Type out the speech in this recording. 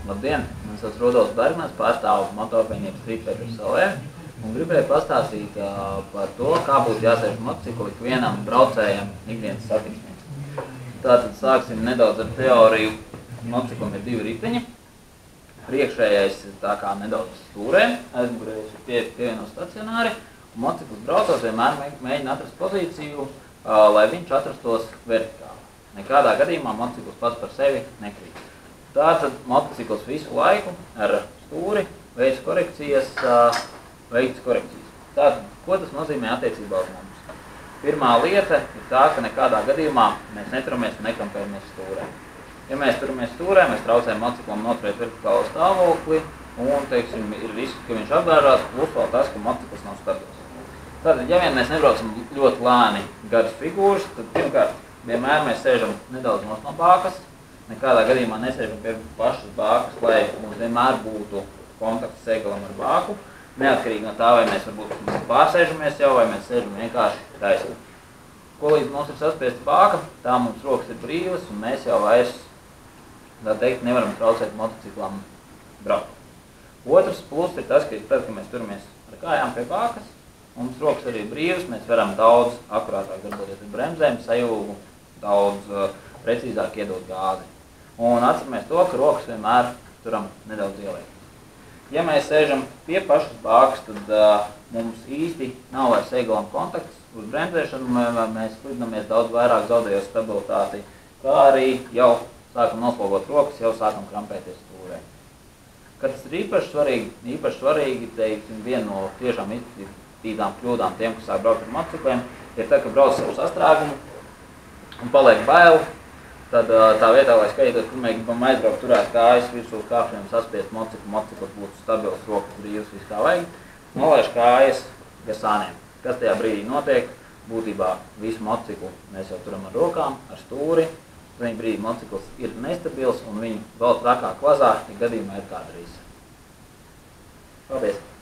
Labdien! Man sauc Rudolfs Bergmans, pārstāvu motovienību Street Peters LV un gribēju pastāstīt par to, kā būtu jāsēž motociklu ikvienam braucējam ikdienas satiksmē. Tātad sāksim nedaudz ar teoriju. Motociklam ir divi riteņi. Priekšējais ir tā kā nedaudz stūrē, aizmugurējais ir pievienot stacionāri. Motocikls braucot vienmēr mēģina atrast pozīciju, lai viņš atrastos vertikāli. Nekādā gadījumā motocikls pats par sevi nekrīt. Tātad motocikls visu laiku ar stūri veids korekcijas. Tātad, ko tas nozīmē attiecībā uz mums? Pirmā lieta ir tā, ka nekādā gadījumā mēs neturamies un nekampējamies stūrē. Ja mēs turamies stūrē, mēs traucējam motociklam noturēt vertikālo stāvokli un, teiksim, ir risks, ka viņš apbērās, plus vēl tas, ka motocikls nav stabils. Tātad, ja vien mēs nebraucam ļoti lēni garas figūras, tad pirmkārt, vienmēr mēs sēžam nedaudz no bākas, nekādā gadījumā nesēžam pie pašas bākas, lai mums vienmēr būtu kontakts sēgalam ar bāku, neatkarīgi no tā, vai mēs varbūt pārsēžamies jau, vai mēs sēžam vienkārši taisni. Ko līdz mums ir saspiesta bāka, tā mums rokas ir brīvas, un mēs jau vairs, tā teikt, nevaram traucēt motociklam braukt. Otrs plus ir tas, ka tad, kad mēs turamies ar kājām pie bākas, mums rokas arī brīvas, mēs varam daudz akurātāk darboties ar bremzēm, sajūgu, daudz precīzāk iedot gāzi. Un atceramies to, ka rokas vienmēr turam nedaudz ieliek. Ja mēs sēžam pie pašas bākas, tad mums īsti nav vairs sēgalam kontakts uz bremzēšanu, mēs slidinamies daudz vairāk, zaudējot stabilitāti, kā arī jau sākam noslogot rokas, jau sākam krampēties stūrē. Kad tas ir īpaši svarīgi, teiksim, viena no tiešām izplatītām kļūdām tiem, kas sāk braukt ar motocikliem, ir tā, ka brauc savu sastrēgumu un paliek bail, tad tā vietā, lai skatītos, kur mēs gribam aizbraukt, turēt kājas virsū uz kāpšiem, saspiest motocikls būtu stabils, rokas brīvas, viss kā vajag, nolaiž kājas gasāniem. Kas tajā brīdī notiek? Būtībā visu motociklu mēs jau turam ar rokām, ar stūri, viņa brīdī motocikls ir nestabils un viņu vēl trakāk vazā, ja gadījumā ir kāda risa. Paldies!